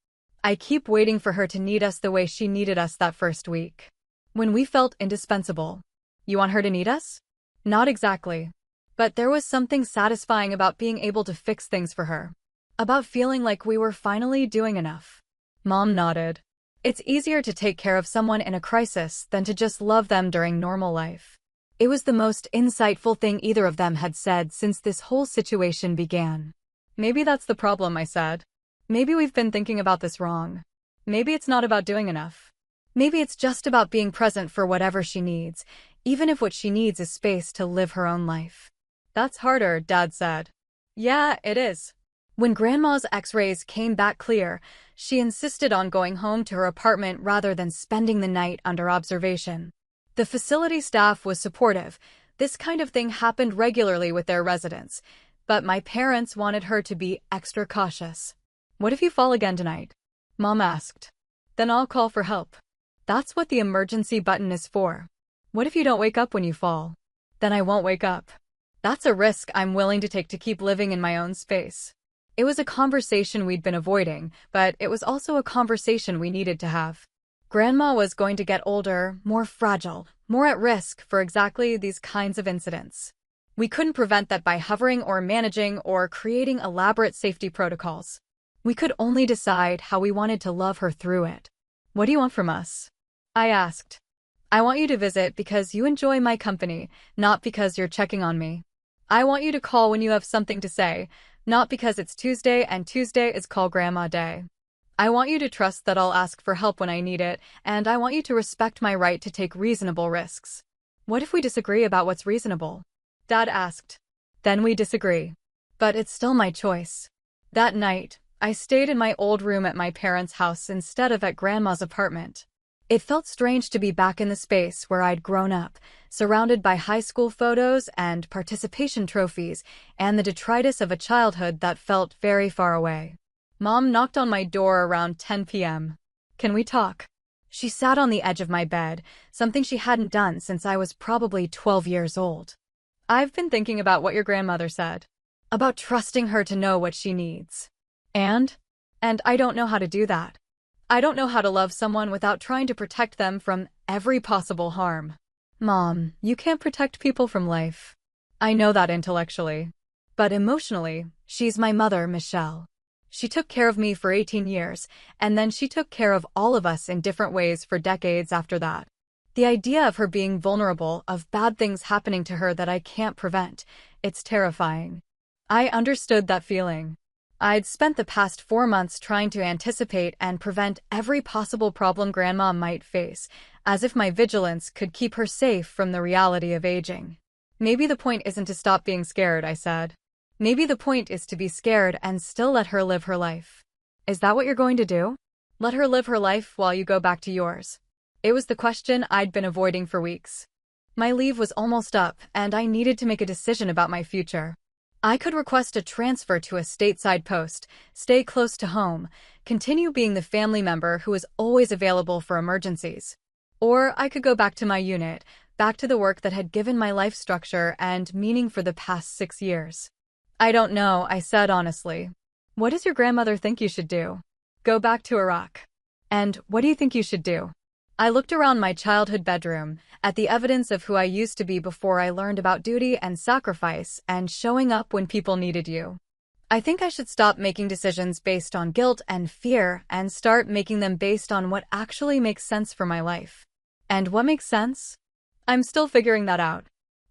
"I keep waiting for her to need us the way she needed us that first week. When we felt indispensable." "You want her to need us?" "Not exactly. But there was something satisfying about being able to fix things for her. About feeling like we were finally doing enough." Mom nodded. "It's easier to take care of someone in a crisis than to just love them during normal life." It was the most insightful thing either of them had said since this whole situation began. "Maybe that's the problem," I said. "Maybe we've been thinking about this wrong. Maybe it's not about doing enough. Maybe it's just about being present for whatever she needs, even if what she needs is space to live her own life." "That's harder," Dad said. "Yeah, it is." When Grandma's X-rays came back clear, she insisted on going home to her apartment rather than spending the night under observation. The facility staff was supportive. This kind of thing happened regularly with their residents, but my parents wanted her to be extra cautious. "What if you fall again tonight?" Mom asked. "Then I'll call for help. That's what the emergency button is for." "What if you don't wake up when you fall?" "Then I won't wake up." That's a risk I'm willing to take to keep living in my own space. It was a conversation we'd been avoiding, but it was also a conversation we needed to have. Grandma was going to get older, more fragile, more at risk for exactly these kinds of incidents. We couldn't prevent that by hovering or managing or creating elaborate safety protocols. We could only decide how we wanted to love her through it. "What do you want from us?" I asked. "I want you to visit because you enjoy my company, not because you're checking on me. I want you to call when you have something to say, not because it's Tuesday and Tuesday is Call Grandma Day. I want you to trust that I'll ask for help when I need it, and I want you to respect my right to take reasonable risks." "What if we disagree about what's reasonable?" Dad asked. "Then we disagree. But it's still my choice." That night, I stayed in my old room at my parents' house instead of at Grandma's apartment. It felt strange to be back in the space where I'd grown up, surrounded by high school photos and participation trophies, and the detritus of a childhood that felt very far away. Mom knocked on my door around 10 p.m. "Can we talk?" She sat on the edge of my bed, something she hadn't done since I was probably 12 years old. "I've been thinking about what your grandmother said. About trusting her to know what she needs. And I don't know how to do that. I don't know how to love someone without trying to protect them from every possible harm." "Mom, you can't protect people from life." "I know that intellectually. But emotionally, she's my mother, Michelle. She took care of me for 18 years, and then she took care of all of us in different ways for decades after that. The idea of her being vulnerable, of bad things happening to her that I can't prevent, it's terrifying." I understood that feeling. I'd spent the past 4 months trying to anticipate and prevent every possible problem Grandma might face, as if my vigilance could keep her safe from the reality of aging. "Maybe the point isn't to stop being scared," I said. "Maybe the point is to be scared and still let her live her life." "Is that what you're going to do? Let her live her life while you go back to yours?" It was the question I'd been avoiding for weeks. My leave was almost up, and I needed to make a decision about my future. I could request a transfer to a stateside post, stay close to home, continue being the family member who is always available for emergencies. Or I could go back to my unit, back to the work that had given my life structure and meaning for the past 6 years. I don't know, I said honestly. What does your grandmother think you should do? Go back to Iraq. And what do you think you should do? I looked around my childhood bedroom, at the evidence of who I used to be before I learned about duty and sacrifice and showing up when people needed you. I think I should stop making decisions based on guilt and fear and start making them based on what actually makes sense for my life. And what makes sense? I'm still figuring that out.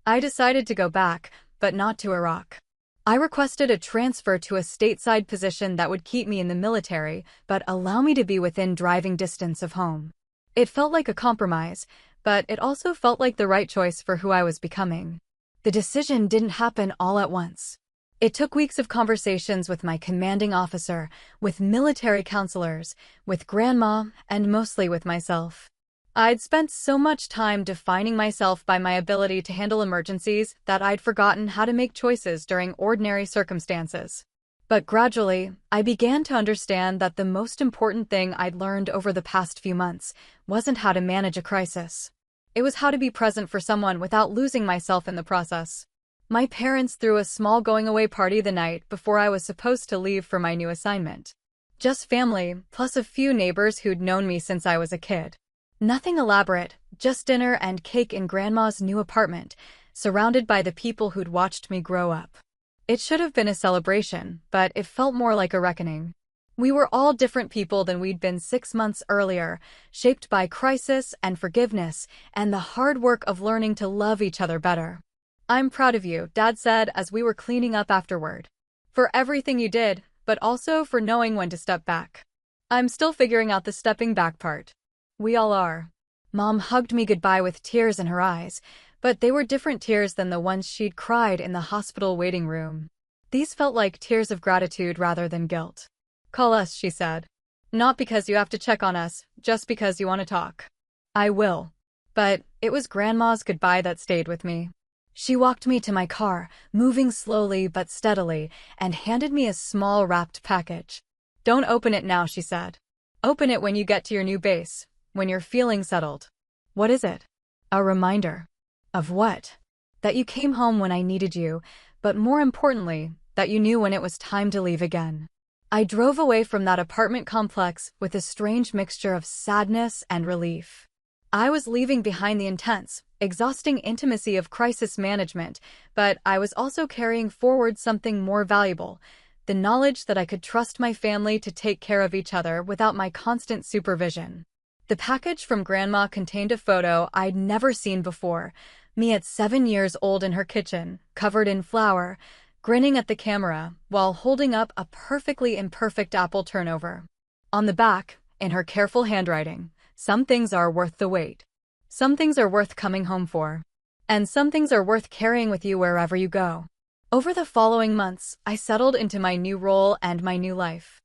I decided to go back, but not to Iraq. I requested a transfer to a stateside position that would keep me in the military, but allow me to be within driving distance of home. It felt like a compromise, but it also felt like the right choice for who I was becoming. The decision didn't happen all at once. It took weeks of conversations with my commanding officer, with military counselors, with grandma, and mostly with myself. I'd spent so much time defining myself by my ability to handle emergencies that I'd forgotten how to make choices during ordinary circumstances. But gradually, I began to understand that the most important thing I'd learned over the past few months wasn't how to manage a crisis. It was how to be present for someone without losing myself in the process. My parents threw a small going-away party the night before I was supposed to leave for my new assignment. Just family, plus a few neighbors who'd known me since I was a kid. Nothing elaborate, just dinner and cake in Grandma's new apartment, surrounded by the people who'd watched me grow up. It should have been a celebration, but it felt more like a reckoning. We were all different people than we'd been 6 months earlier, shaped by crisis and forgiveness and the hard work of learning to love each other better. I'm proud of you, Dad said as we were cleaning up afterward. For everything you did, but also for knowing when to step back. I'm still figuring out the stepping back part. We all are. Mom hugged me goodbye with tears in her eyes, but they were different tears than the ones she'd cried in the hospital waiting room. These felt like tears of gratitude rather than guilt. Call us, she said. Not because you have to check on us, just because you want to talk. I will. But it was Grandma's goodbye that stayed with me. She walked me to my car, moving slowly but steadily, and handed me a small wrapped package. Don't open it now, she said. Open it when you get to your new base. When you're feeling settled. What is it? A reminder. Of what? That you came home when I needed you, but more importantly, that you knew when it was time to leave again. I drove away from that apartment complex with a strange mixture of sadness and relief. I was leaving behind the intense, exhausting intimacy of crisis management, but I was also carrying forward something more valuable, the knowledge that I could trust my family to take care of each other without my constant supervision. The package from Grandma contained a photo I'd never seen before, me at 7 years old in her kitchen, covered in flour, grinning at the camera while holding up a perfectly imperfect apple turnover. On the back, in her careful handwriting, some things are worth the wait. Some things are worth coming home for. And some things are worth carrying with you wherever you go. Over the following months, I settled into my new role and my new life.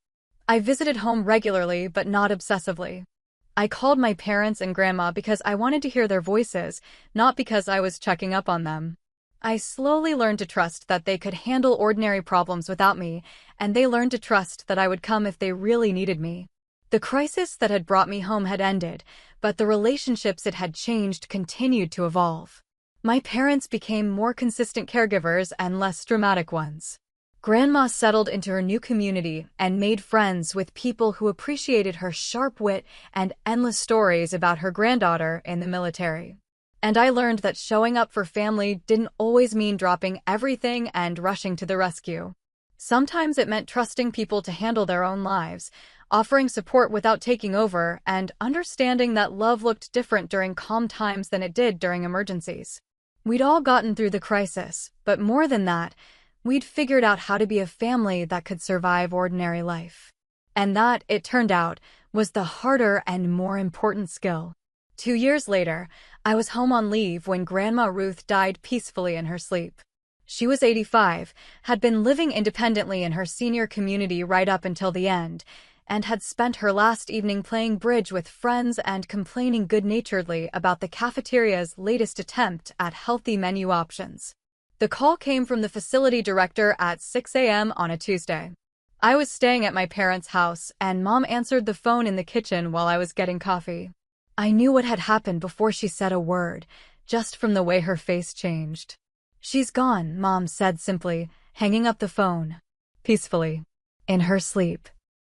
I visited home regularly but not obsessively. I called my parents and Grandma because I wanted to hear their voices, not because I was checking up on them. I slowly learned to trust that they could handle ordinary problems without me, and they learned to trust that I would come if they really needed me. The crisis that had brought me home had ended, but the relationships it had changed continued to evolve. My parents became more consistent caregivers and less dramatic ones. Grandma settled into her new community and made friends with people who appreciated her sharp wit and endless stories about her granddaughter in the military. And I learned that showing up for family didn't always mean dropping everything and rushing to the rescue. Sometimes it meant trusting people to handle their own lives, offering support without taking over, and understanding that love looked different during calm times than it did during emergencies. We'd all gotten through the crisis, but more than that, we'd figured out how to be a family that could survive ordinary life. And that, it turned out, was the harder and more important skill. 2 years later, I was home on leave when Grandma Ruth died peacefully in her sleep. She was 85, had been living independently in her senior community right up until the end, and had spent her last evening playing bridge with friends and complaining good-naturedly about the cafeteria's latest attempt at healthy menu options. The call came from the facility director at 6 a.m. on a Tuesday. I was staying at my parents' house, and Mom answered the phone in the kitchen while I was getting coffee. I knew what had happened before she said a word, just from the way her face changed. "She's gone," Mom said simply, hanging up the phone. Peacefully. In her sleep.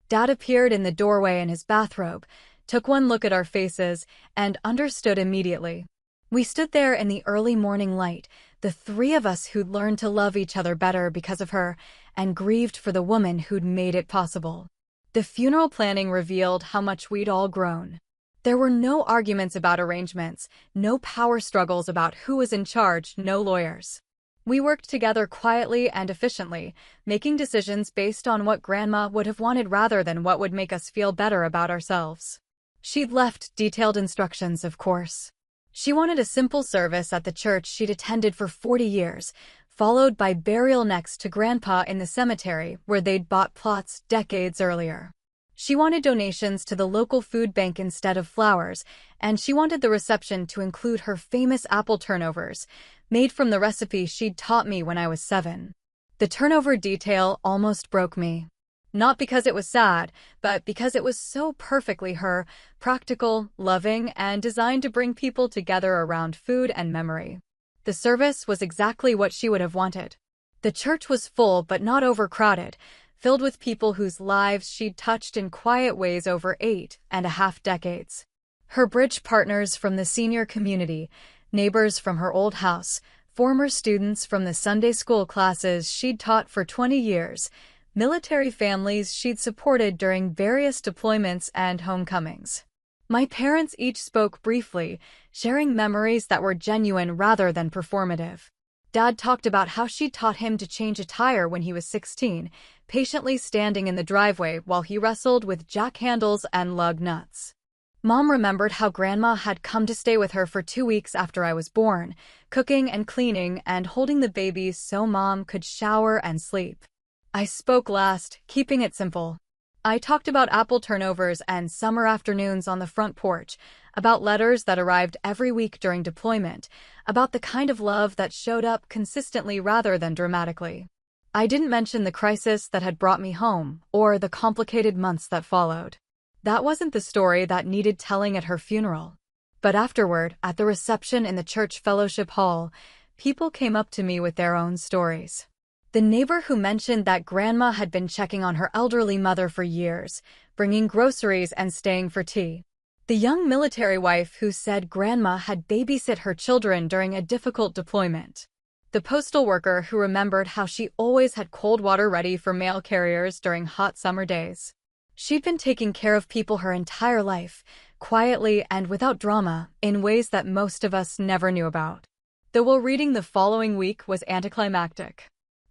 Dad appeared in the doorway in his bathrobe, took one look at our faces, and understood immediately. We stood there in the early morning light, the three of us who'd learned to love each other better because of her, and grieved for the woman who'd made it possible. The funeral planning revealed how much we'd all grown. There were no arguments about arrangements, no power struggles about who was in charge, no lawyers. We worked together quietly and efficiently, making decisions based on what Grandma would have wanted rather than what would make us feel better about ourselves. She'd left detailed instructions, of course. She wanted a simple service at the church she'd attended for 40 years, followed by burial next to Grandpa in the cemetery where they'd bought plots decades earlier. She wanted donations to the local food bank instead of flowers, and she wanted the reception to include her famous apple turnovers, made from the recipe she'd taught me when I was 7. The turnover detail almost broke me. Not because it was sad, but because it was so perfectly her, practical, loving, and designed to bring people together around food and memory. The service was exactly what she would have wanted. The church was full but not overcrowded, filled with people whose lives she'd touched in quiet ways over 8.5 decades. Her bridge partners from the senior community, neighbors from her old house, former students from the Sunday school classes she'd taught for 20 years, military families she'd supported during various deployments and homecomings. My parents each spoke briefly, sharing memories that were genuine rather than performative. Dad talked about how she'd taught him to change a tire when he was 16, patiently standing in the driveway while he wrestled with jack handles and lug nuts. Mom remembered how Grandma had come to stay with her for 2 weeks after I was born, cooking and cleaning and holding the baby so Mom could shower and sleep. I spoke last, keeping it simple. I talked about apple turnovers and summer afternoons on the front porch, about letters that arrived every week during deployment, about the kind of love that showed up consistently rather than dramatically. I didn't mention the crisis that had brought me home, or the complicated months that followed. That wasn't the story that needed telling at her funeral. But afterward, at the reception in the church fellowship hall, people came up to me with their own stories. The neighbor who mentioned that Grandma had been checking on her elderly mother for years, bringing groceries and staying for tea. The young military wife who said Grandma had babysit her children during a difficult deployment. The postal worker who remembered how she always had cold water ready for mail carriers during hot summer days. She'd been taking care of people her entire life, quietly and without drama, in ways that most of us never knew about. The will reading the following week was anticlimactic.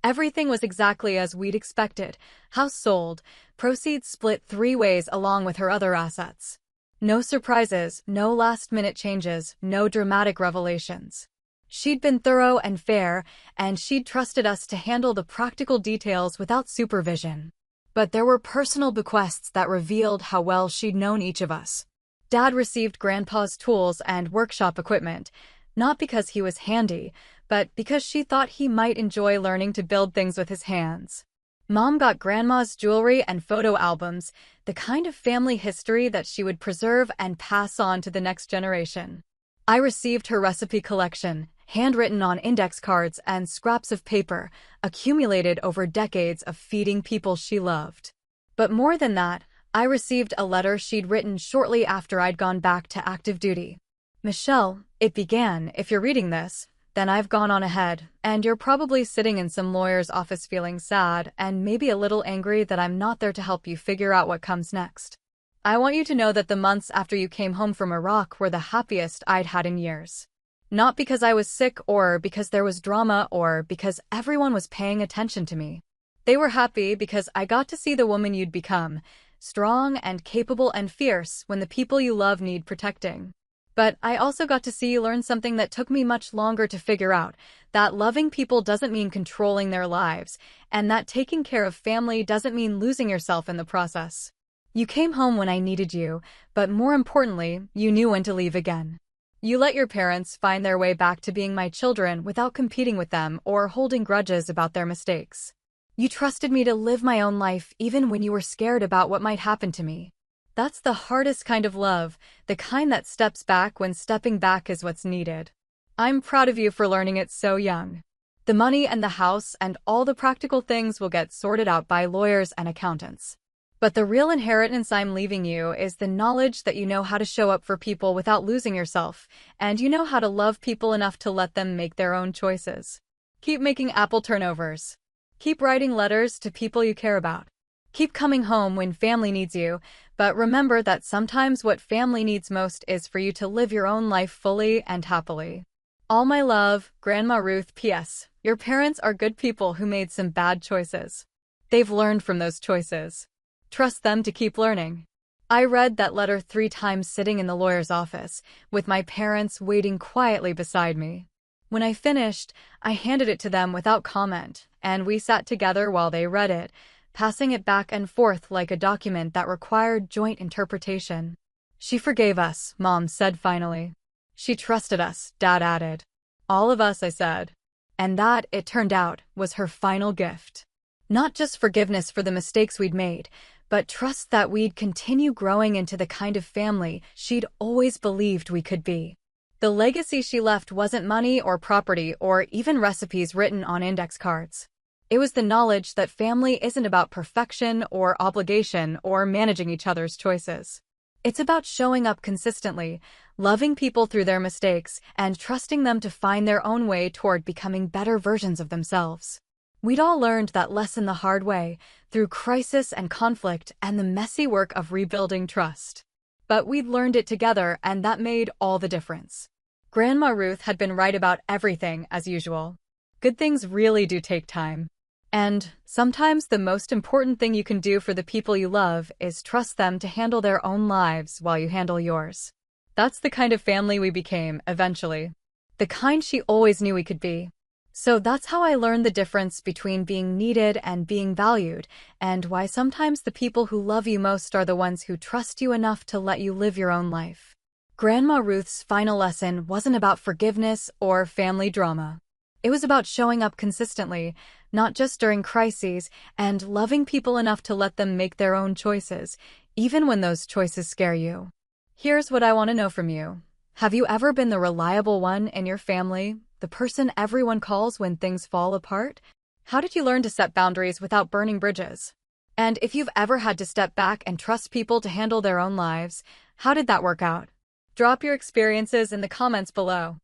Everything was exactly as we'd expected. House sold, proceeds split 3 ways along with her other assets. No surprises, no last-minute changes, no dramatic revelations. She'd been thorough and fair, and she'd trusted us to handle the practical details without supervision. But there were personal bequests that revealed how well she'd known each of us. Dad received Grandpa's tools and workshop equipment, not because he was handy, but because she thought he might enjoy learning to build things with his hands. Mom got Grandma's jewelry and photo albums, the kind of family history that she would preserve and pass on to the next generation. I received her recipe collection, handwritten on index cards and scraps of paper, accumulated over decades of feeding people she loved. But more than that, I received a letter she'd written shortly after I'd gone back to active duty. Michelle, it began, if you're reading this, then I've gone on ahead, and you're probably sitting in some lawyer's office feeling sad and maybe a little angry that I'm not there to help you figure out what comes next. I want you to know that the months after you came home from Iraq were the happiest I'd had in years. Not because I was sick or because there was drama or because everyone was paying attention to me. They were happy because I got to see the woman you'd become, strong and capable and fierce when the people you love need protecting. But I also got to see you learn something that took me much longer to figure out, that loving people doesn't mean controlling their lives, and that taking care of family doesn't mean losing yourself in the process. You came home when I needed you, but more importantly, you knew when to leave again. You let your parents find their way back to being my children without competing with them or holding grudges about their mistakes. You trusted me to live my own life even when you were scared about what might happen to me. That's the hardest kind of love, the kind that steps back when stepping back is what's needed. I'm proud of you for learning it so young. The money and the house and all the practical things will get sorted out by lawyers and accountants. But the real inheritance I'm leaving you is the knowledge that you know how to show up for people without losing yourself, and you know how to love people enough to let them make their own choices. Keep making apple turnovers. Keep writing letters to people you care about. Keep coming home when family needs you, but remember that sometimes what family needs most is for you to live your own life fully and happily. All my love, Grandma Ruth. P.S. Your parents are good people who made some bad choices. They've learned from those choices. Trust them to keep learning. I read that letter 3 times sitting in the lawyer's office, with my parents waiting quietly beside me. When I finished, I handed it to them without comment, and we sat together while they read it, passing it back and forth like a document that required joint interpretation. She forgave us, Mom said finally. She trusted us, Dad added. All of us, I said. And that, it turned out, was her final gift. Not just forgiveness for the mistakes we'd made, but trust that we'd continue growing into the kind of family she'd always believed we could be. The legacy she left wasn't money or property or even recipes written on index cards. It was the knowledge that family isn't about perfection or obligation or managing each other's choices. It's about showing up consistently, loving people through their mistakes, and trusting them to find their own way toward becoming better versions of themselves. We'd all learned that lesson the hard way, through crisis and conflict and the messy work of rebuilding trust. But we'd learned it together, and that made all the difference. Grandma Ruth had been right about everything, as usual. Good things really do take time. And sometimes the most important thing you can do for the people you love is trust them to handle their own lives while you handle yours. That's the kind of family we became, eventually. The kind she always knew we could be. So that's how I learned the difference between being needed and being valued, and why sometimes the people who love you most are the ones who trust you enough to let you live your own life. Grandma Ruth's final lesson wasn't about forgiveness or family drama. It was about showing up consistently, not just during crises, and loving people enough to let them make their own choices, even when those choices scare you. Here's what I want to know from you. Have you ever been the reliable one in your family, the person everyone calls when things fall apart? How did you learn to set boundaries without burning bridges? And if you've ever had to step back and trust people to handle their own lives, how did that work out? Drop your experiences in the comments below.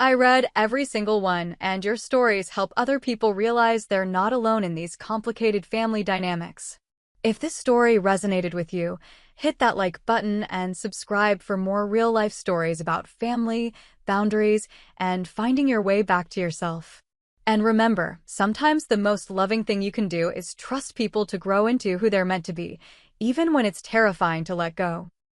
I read every single one, and your stories help other people realize they're not alone in these complicated family dynamics. If this story resonated with you, hit that like button and subscribe for more real-life stories about family, boundaries, and finding your way back to yourself. And remember, sometimes the most loving thing you can do is trust people to grow into who they're meant to be, even when it's terrifying to let go.